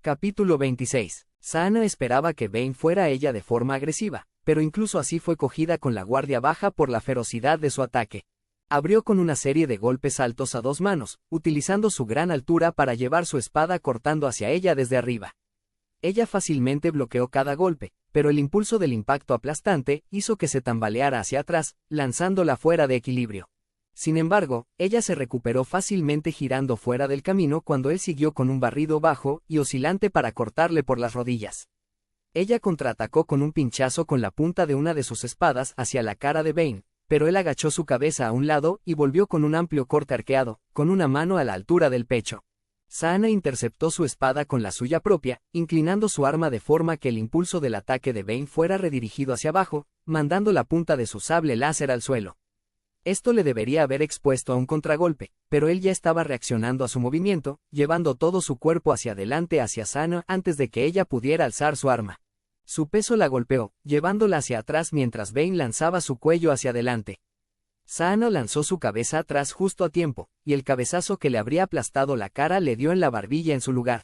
Capítulo 26. Saana esperaba que Bane fuera a ella de forma agresiva, pero incluso así fue cogida con la guardia baja por la ferocidad de su ataque. Abrió con una serie de golpes altos a dos manos, utilizando su gran altura para llevar su espada cortando hacia ella desde arriba. Ella fácilmente bloqueó cada golpe, pero el impulso del impacto aplastante hizo que se tambaleara hacia atrás, lanzándola fuera de equilibrio. Sin embargo, ella se recuperó fácilmente girando fuera del camino cuando él siguió con un barrido bajo y oscilante para cortarle por las rodillas. Ella contraatacó con un pinchazo con la punta de una de sus espadas hacia la cara de Bane, pero él agachó su cabeza a un lado y volvió con un amplio corte arqueado, con una mano a la altura del pecho. Saana interceptó su espada con la suya propia, inclinando su arma de forma que el impulso del ataque de Bane fuera redirigido hacia abajo, mandando la punta de su sable láser al suelo. Esto le debería haber expuesto a un contragolpe, pero él ya estaba reaccionando a su movimiento, llevando todo su cuerpo hacia adelante hacia Saana antes de que ella pudiera alzar su arma. Su peso la golpeó, llevándola hacia atrás mientras Bane lanzaba su cuello hacia adelante. Saana lanzó su cabeza atrás justo a tiempo, y el cabezazo que le habría aplastado la cara le dio en la barbilla en su lugar.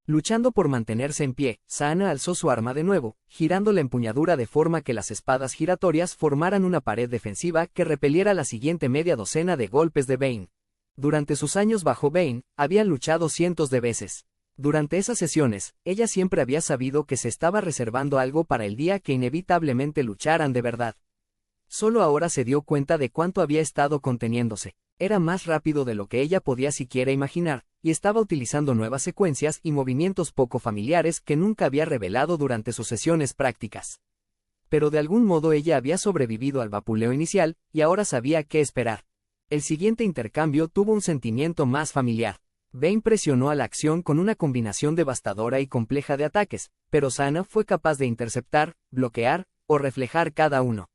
Luchando por mantenerse en pie, Saana alzó su arma de nuevo, girando la empuñadura de forma que las espadas giratorias formaran una pared defensiva que repeliera la siguiente media docena de golpes de Bane. Durante sus años bajo Bane, habían luchado cientos de veces. Durante esas sesiones, ella siempre había sabido que se estaba reservando algo para el día que inevitablemente lucharan de verdad. Solo ahora se dio cuenta de cuánto había estado conteniéndose. Era más rápido de lo que ella podía siquiera imaginar, y estaba utilizando nuevas secuencias y movimientos poco familiares que nunca había revelado durante sus sesiones prácticas. Pero de algún modo ella había sobrevivido al vapuleo inicial, y ahora sabía qué esperar. El siguiente intercambio tuvo un sentimiento más familiar. Bane presionó a la acción con una combinación devastadora y compleja de ataques, pero Saana fue capaz de interceptar, bloquear, o reflejar cada uno.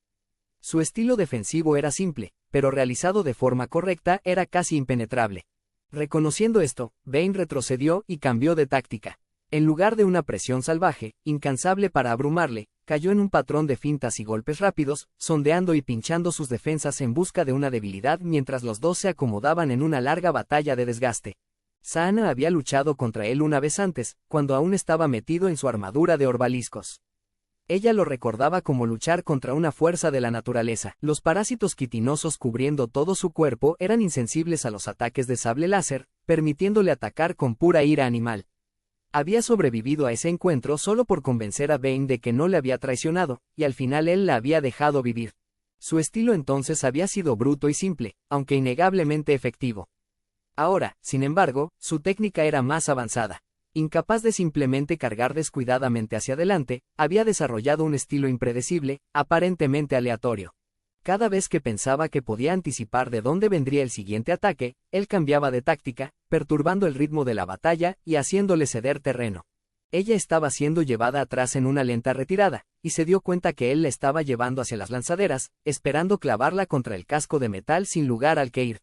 Su estilo defensivo era simple, pero realizado de forma correcta era casi impenetrable. Reconociendo esto, Bane retrocedió y cambió de táctica. En lugar de una presión salvaje, incansable para abrumarle, cayó en un patrón de fintas y golpes rápidos, sondeando y pinchando sus defensas en busca de una debilidad mientras los dos se acomodaban en una larga batalla de desgaste. Saana había luchado contra él una vez antes, cuando aún estaba metido en su armadura de orbaliscos. Ella lo recordaba como luchar contra una fuerza de la naturaleza. Los parásitos quitinosos cubriendo todo su cuerpo eran insensibles a los ataques de sable láser, permitiéndole atacar con pura ira animal. Había sobrevivido a ese encuentro solo por convencer a Bane de que no le había traicionado, y al final él la había dejado vivir. Su estilo entonces había sido bruto y simple, aunque innegablemente efectivo. Ahora, sin embargo, su técnica era más avanzada. Incapaz de simplemente cargar descuidadamente hacia adelante, había desarrollado un estilo impredecible, aparentemente aleatorio. Cada vez que pensaba que podía anticipar de dónde vendría el siguiente ataque, él cambiaba de táctica, perturbando el ritmo de la batalla y haciéndole ceder terreno. Ella estaba siendo llevada atrás en una lenta retirada, y se dio cuenta que él la estaba llevando hacia las lanzaderas, esperando clavarla contra el casco de metal sin lugar al que ir.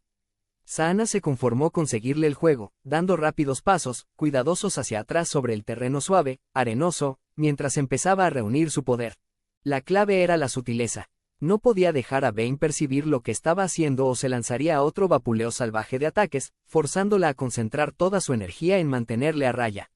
Saana se conformó con seguirle el juego, dando rápidos pasos, cuidadosos hacia atrás sobre el terreno suave, arenoso, mientras empezaba a reunir su poder. La clave era la sutileza. No podía dejar a Bane percibir lo que estaba haciendo o se lanzaría a otro vapuleo salvaje de ataques, forzándola a concentrar toda su energía en mantenerle a raya.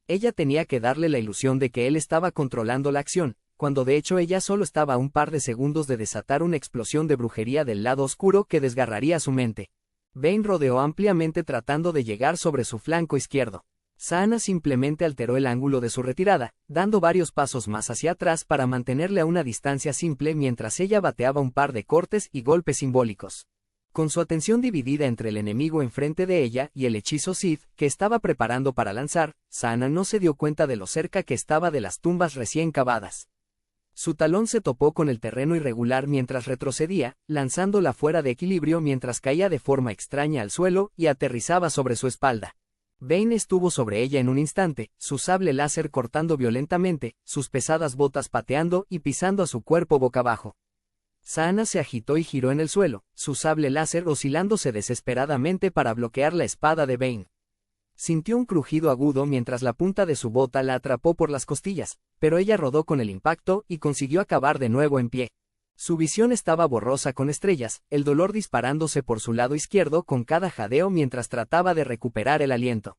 Ella tenía que darle la ilusión de que él estaba controlando la acción, cuando de hecho ella solo estaba a un par de segundos de desatar una explosión de brujería del lado oscuro que desgarraría su mente. Bane rodeó ampliamente tratando de llegar sobre su flanco izquierdo. Saana simplemente alteró el ángulo de su retirada, dando varios pasos más hacia atrás para mantenerle a una distancia simple mientras ella bateaba un par de cortes y golpes simbólicos. Con su atención dividida entre el enemigo enfrente de ella y el hechizo Sith que estaba preparando para lanzar, Saana no se dio cuenta de lo cerca que estaba de las tumbas recién cavadas. Su talón se topó con el terreno irregular mientras retrocedía, lanzándola fuera de equilibrio mientras caía de forma extraña al suelo y aterrizaba sobre su espalda. Bane estuvo sobre ella en un instante, su sable láser cortando violentamente, sus pesadas botas pateando y pisando a su cuerpo boca abajo. Saana se agitó y giró en el suelo, su sable láser oscilándose desesperadamente para bloquear la espada de Bane. Sintió un crujido agudo mientras la punta de su bota la atrapó por las costillas, pero ella rodó con el impacto y consiguió acabar de nuevo en pie. Su visión estaba borrosa con estrellas, el dolor disparándose por su lado izquierdo con cada jadeo mientras trataba de recuperar el aliento.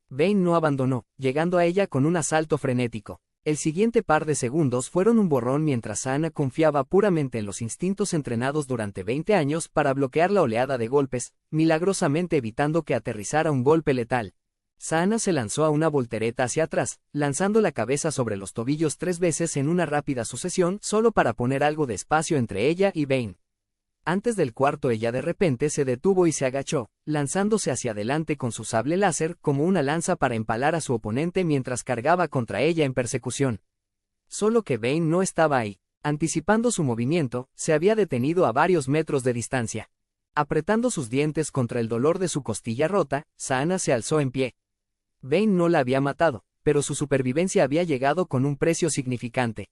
Bane no abandonó, llegando a ella con un asalto frenético. El siguiente par de segundos fueron un borrón mientras Sana confiaba puramente en los instintos entrenados durante 20 años para bloquear la oleada de golpes, milagrosamente evitando que aterrizara un golpe letal. Sana se lanzó a una voltereta hacia atrás, lanzando la cabeza sobre los tobillos 3 veces en una rápida sucesión solo para poner algo de espacio entre ella y Bane. Antes del cuarto ella de repente se detuvo y se agachó, lanzándose hacia adelante con su sable láser como una lanza para empalar a su oponente mientras cargaba contra ella en persecución. Solo que Bane no estaba ahí. Anticipando su movimiento, se había detenido a varios metros de distancia. Apretando sus dientes contra el dolor de su costilla rota, Sana se alzó en pie. Bane no la había matado, pero su supervivencia había llegado con un precio significante.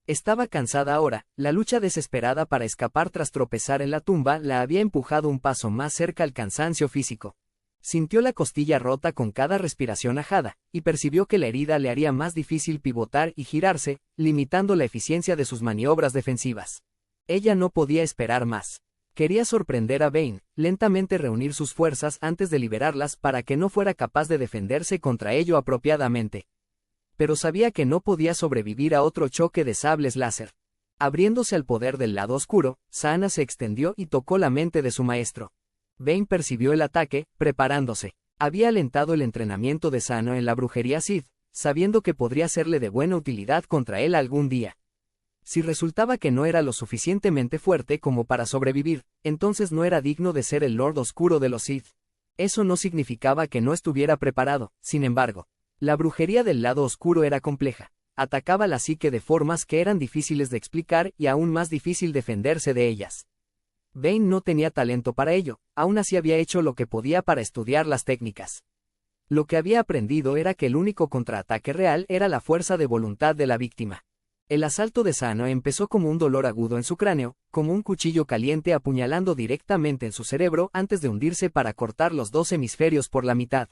Estaba cansada ahora, la lucha desesperada para escapar tras tropezar en la tumba la había empujado un paso más cerca al cansancio físico. Sintió la costilla rota con cada respiración ajada, y percibió que la herida le haría más difícil pivotar y girarse, limitando la eficiencia de sus maniobras defensivas. Ella no podía esperar más. Quería sorprender a Bane, lentamente reunir sus fuerzas antes de liberarlas para que no fuera capaz de defenderse contra ello apropiadamente. Pero sabía que no podía sobrevivir a otro choque de sables láser. Abriéndose al poder del lado oscuro, Sana se extendió y tocó la mente de su maestro. Bane percibió el ataque, preparándose. Había alentado el entrenamiento de Sana en la brujería Sith, sabiendo que podría serle de buena utilidad contra él algún día. Si resultaba que no era lo suficientemente fuerte como para sobrevivir, entonces no era digno de ser el Lord Oscuro de los Sith. Eso no significaba que no estuviera preparado, sin embargo. La brujería del lado oscuro era compleja. Atacaba la psique de formas que eran difíciles de explicar y aún más difícil defenderse de ellas. Bane no tenía talento para ello, aún así había hecho lo que podía para estudiar las técnicas. Lo que había aprendido era que el único contraataque real era la fuerza de voluntad de la víctima. El asalto de Sana empezó como un dolor agudo en su cráneo, como un cuchillo caliente apuñalando directamente en su cerebro antes de hundirse para cortar los 2 hemisferios por la mitad.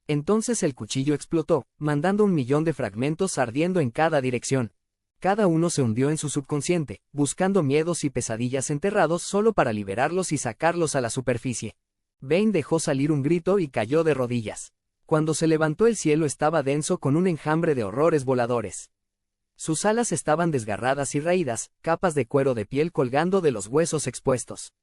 Entonces el cuchillo explotó, mandando 1.000.000 de fragmentos ardiendo en cada dirección. Cada uno se hundió en su subconsciente, buscando miedos y pesadillas enterrados solo para liberarlos y sacarlos a la superficie. Bane dejó salir un grito y cayó de rodillas. Cuando se levantó el cielo estaba denso con un enjambre de horrores voladores. Sus alas estaban desgarradas y raídas, capas de cuero de piel colgando de los huesos expuestos.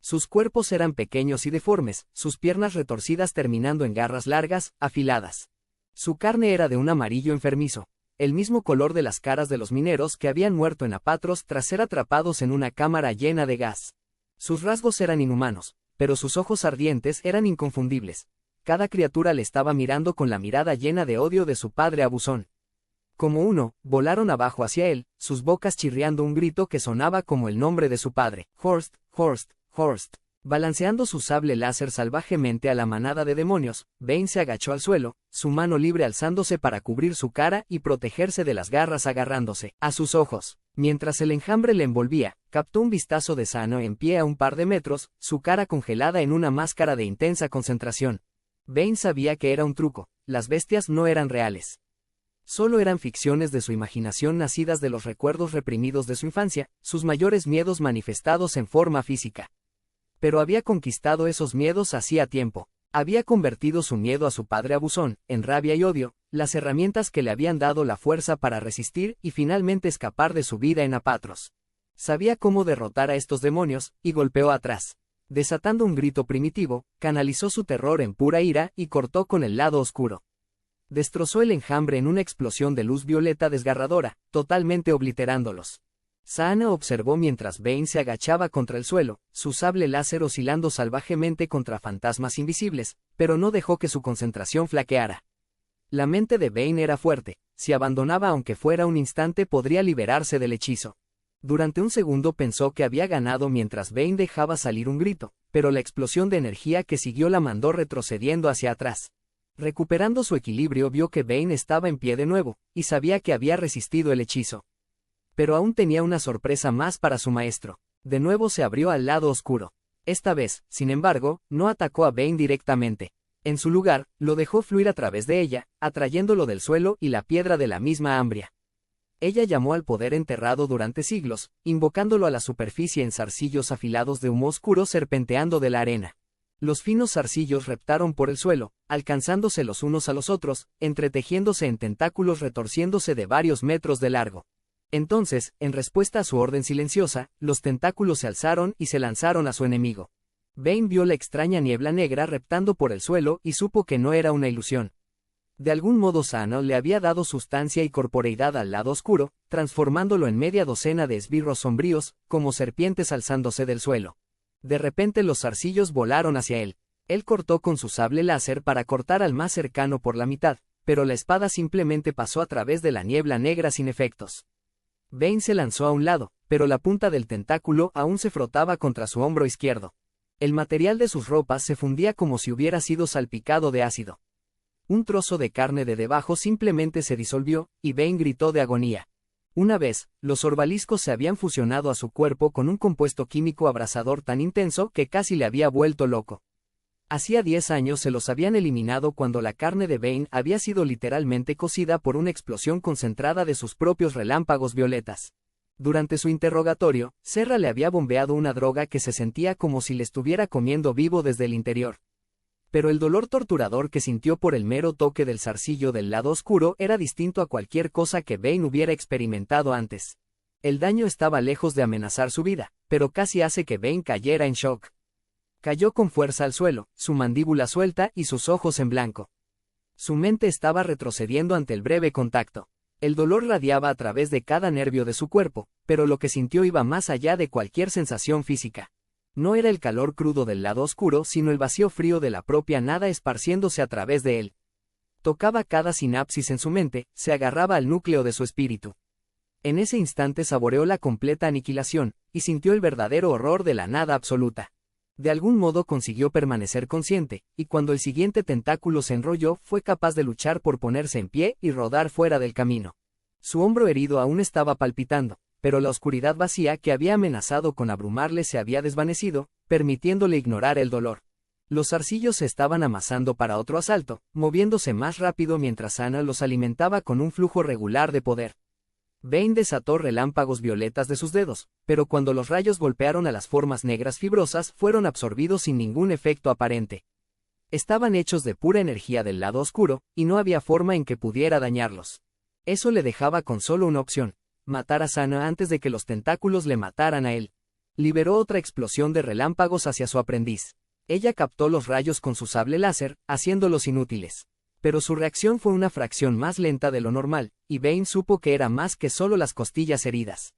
Sus cuerpos eran pequeños y deformes, sus piernas retorcidas terminando en garras largas, afiladas. Su carne era de un amarillo enfermizo, el mismo color de las caras de los mineros que habían muerto en Apatros tras ser atrapados en una cámara llena de gas. Sus rasgos eran inhumanos, pero sus ojos ardientes eran inconfundibles. Cada criatura le estaba mirando con la mirada llena de odio de su padre abusón. Como uno, volaron abajo hacia él, sus bocas chirriando un grito que sonaba como el nombre de su padre, Horst, Horst, Horst. Balanceando su sable láser salvajemente a la manada de demonios, Bane se agachó al suelo, su mano libre alzándose para cubrir su cara y protegerse de las garras agarrándose a sus ojos. Mientras el enjambre le envolvía, captó un vistazo de Sana en pie a un par de metros, su cara congelada en una máscara de intensa concentración. Bane sabía que era un truco, las bestias no eran reales. Solo eran ficciones de su imaginación nacidas de los recuerdos reprimidos de su infancia, sus mayores miedos manifestados en forma física. Pero había conquistado esos miedos hacía tiempo. Había convertido su miedo a su padre abusón, en rabia y odio, las herramientas que le habían dado la fuerza para resistir y finalmente escapar de su vida en Apatros. Sabía cómo derrotar a estos demonios, y golpeó atrás. Desatando un grito primitivo, canalizó su terror en pura ira y cortó con el lado oscuro. Destrozó el enjambre en una explosión de luz violeta desgarradora, totalmente obliterándolos. Sana observó mientras Bane se agachaba contra el suelo, su sable láser oscilando salvajemente contra fantasmas invisibles, pero no dejó que su concentración flaqueara. La mente de Bane era fuerte, si abandonaba aunque fuera un instante podría liberarse del hechizo. Durante un segundo pensó que había ganado mientras Bane dejaba salir un grito, pero la explosión de energía que siguió la mandó retrocediendo hacia atrás. Recuperando su equilibrio vio que Bane estaba en pie de nuevo, y sabía que había resistido el hechizo. Pero aún tenía una sorpresa más para su maestro. De nuevo se abrió al lado oscuro. Esta vez, sin embargo, no atacó a Bane directamente. En su lugar, lo dejó fluir a través de ella, atrayéndolo del suelo y la piedra de la misma Ambria. Ella llamó al poder enterrado durante siglos, invocándolo a la superficie en zarcillos afilados de humo oscuro serpenteando de la arena. Los finos zarcillos reptaron por el suelo, alcanzándose los unos a los otros, entretejiéndose en tentáculos retorciéndose de varios metros de largo. Entonces, en respuesta a su orden silenciosa, los tentáculos se alzaron y se lanzaron a su enemigo. Bane vio la extraña niebla negra reptando por el suelo y supo que no era una ilusión. De algún modo Sano le había dado sustancia y corporeidad al lado oscuro, transformándolo en media docena de esbirros sombríos, como serpientes alzándose del suelo. De repente los zarcillos volaron hacia él. Él cortó con su sable láser para cortar al más cercano por la mitad, pero la espada simplemente pasó a través de la niebla negra sin efectos. Bane se lanzó a un lado, pero la punta del tentáculo aún se frotaba contra su hombro izquierdo. El material de sus ropas se fundía como si hubiera sido salpicado de ácido. Un trozo de carne de debajo simplemente se disolvió, y Bane gritó de agonía. Una vez, los orbaliscos se habían fusionado a su cuerpo con un compuesto químico abrasador tan intenso que casi le había vuelto loco. Hacía 10 años se los habían eliminado cuando la carne de Bane había sido literalmente cocida por una explosión concentrada de sus propios relámpagos violetas. Durante su interrogatorio, Serra le había bombeado una droga que se sentía como si le estuviera comiendo vivo desde el interior. Pero el dolor torturador que sintió por el mero toque del zarcillo del lado oscuro era distinto a cualquier cosa que Bane hubiera experimentado antes. El daño estaba lejos de amenazar su vida, pero casi hace que Bane cayera en shock. Cayó con fuerza al suelo, su mandíbula suelta y sus ojos en blanco. Su mente estaba retrocediendo ante el breve contacto. El dolor radiaba a través de cada nervio de su cuerpo, pero lo que sintió iba más allá de cualquier sensación física. No era el calor crudo del lado oscuro, sino el vacío frío de la propia nada esparciéndose a través de él. Tocaba cada sinapsis en su mente, se agarraba al núcleo de su espíritu. En ese instante saboreó la completa aniquilación, y sintió el verdadero horror de la nada absoluta. De algún modo consiguió permanecer consciente, y cuando el siguiente tentáculo se enrolló fue capaz de luchar por ponerse en pie y rodar fuera del camino. Su hombro herido aún estaba palpitando, pero la oscuridad vacía que había amenazado con abrumarle se había desvanecido, permitiéndole ignorar el dolor. Los zarcillos se estaban amasando para otro asalto, moviéndose más rápido mientras Sana los alimentaba con un flujo regular de poder. Bane desató relámpagos violetas de sus dedos, pero cuando los rayos golpearon a las formas negras fibrosas fueron absorbidos sin ningún efecto aparente. Estaban hechos de pura energía del lado oscuro, y no había forma en que pudiera dañarlos. Eso le dejaba con solo una opción: matar a Sana antes de que los tentáculos le mataran a él. Liberó otra explosión de relámpagos hacia su aprendiz. Ella captó los rayos con su sable láser, haciéndolos inútiles. Pero su reacción fue una fracción más lenta de lo normal, y Bane supo que era más que solo las costillas heridas.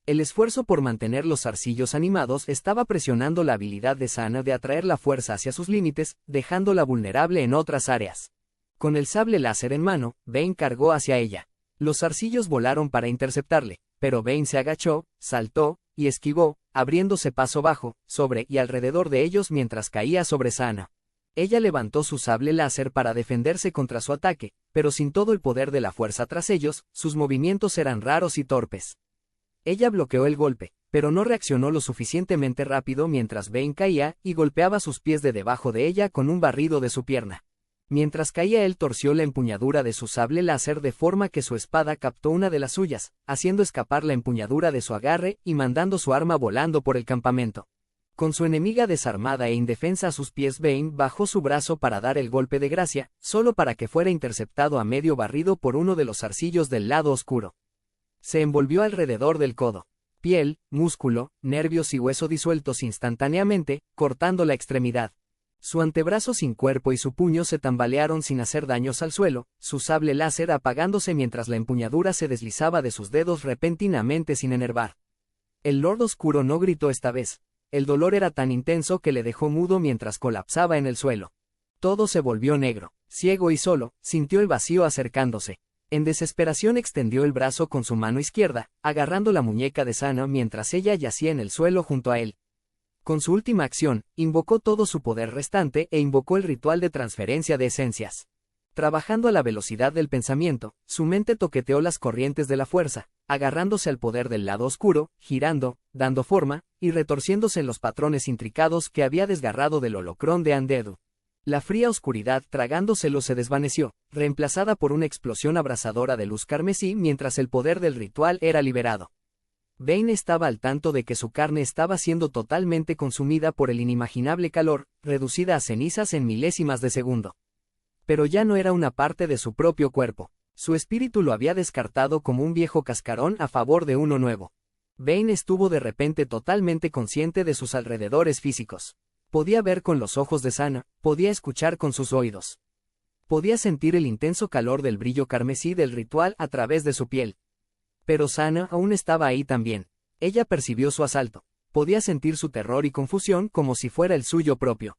El esfuerzo por mantener los zarcillos animados estaba presionando la habilidad de Sana de atraer la fuerza hacia sus límites, dejándola vulnerable en otras áreas. Con el sable láser en mano, Bane cargó hacia ella. Los zarcillos volaron para interceptarle, pero Bane se agachó, saltó, y esquivó, abriéndose paso bajo, sobre y alrededor de ellos mientras caía sobre Sana. Ella levantó su sable láser para defenderse contra su ataque, pero sin todo el poder de la fuerza tras ellos, sus movimientos eran raros y torpes. Ella bloqueó el golpe, pero no reaccionó lo suficientemente rápido mientras Bane caía y golpeaba sus pies de debajo de ella con un barrido de su pierna. Mientras caía él torció la empuñadura de su sable láser de forma que su espada captó una de las suyas, haciendo escapar la empuñadura de su agarre y mandando su arma volando por el campamento. Con su enemiga desarmada e indefensa a sus pies, Bane bajó su brazo para dar el golpe de gracia, solo para que fuera interceptado a medio barrido por uno de los zarcillos del lado oscuro. Se envolvió alrededor del codo. Piel, músculo, nervios y hueso disueltos instantáneamente, cortando la extremidad. Su antebrazo sin cuerpo y su puño se tambalearon sin hacer daños al suelo, su sable láser apagándose mientras la empuñadura se deslizaba de sus dedos repentinamente sin enervar. El Lord Oscuro no gritó esta vez. El dolor era tan intenso que le dejó mudo mientras colapsaba en el suelo. Todo se volvió negro. Ciego y solo, sintió el vacío acercándose. En desesperación extendió el brazo con su mano izquierda, agarrando la muñeca de Sana mientras ella yacía en el suelo junto a él. Con su última acción, invocó todo su poder restante e invocó el ritual de transferencia de esencias. Trabajando a la velocidad del pensamiento, su mente toqueteó las corrientes de la fuerza, agarrándose al poder del lado oscuro, girando, dando forma, y retorciéndose en los patrones intricados que había desgarrado del holocrón de Andedu. La fría oscuridad tragándoselo se desvaneció, reemplazada por una explosión abrasadora de luz carmesí mientras el poder del ritual era liberado. Vayne estaba al tanto de que su carne estaba siendo totalmente consumida por el inimaginable calor, reducida a cenizas en milésimas de segundo. Pero ya no era una parte de su propio cuerpo. Su espíritu lo había descartado como un viejo cascarón a favor de uno nuevo. Vayne estuvo de repente totalmente consciente de sus alrededores físicos. Podía ver con los ojos de Sana, podía escuchar con sus oídos. Podía sentir el intenso calor del brillo carmesí del ritual a través de su piel. Pero Sana aún estaba ahí también. Ella percibió su asalto. Podía sentir su terror y confusión como si fuera el suyo propio.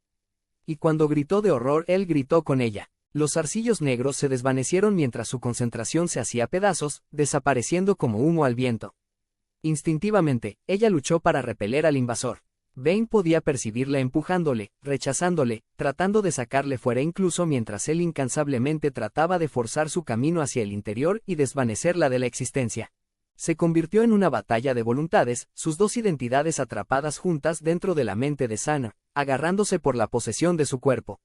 Y cuando gritó de horror, él gritó con ella. Los zarcillos negros se desvanecieron mientras su concentración se hacía pedazos, desapareciendo como humo al viento. Instintivamente, ella luchó para repeler al invasor. Vayne podía percibirla empujándole, rechazándole, tratando de sacarle fuera incluso mientras él incansablemente trataba de forzar su camino hacia el interior y desvanecerla de la existencia. Se convirtió en una batalla de voluntades, sus dos identidades atrapadas juntas dentro de la mente de Sana, agarrándose por la posesión de su cuerpo.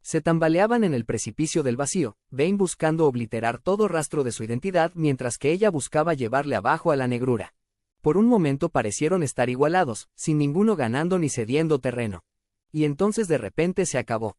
Se tambaleaban en el precipicio del vacío, Vayne buscando obliterar todo rastro de su identidad mientras que ella buscaba llevarle abajo a la negrura. Por un momento parecieron estar igualados, sin ninguno ganando ni cediendo terreno. Y entonces de repente se acabó.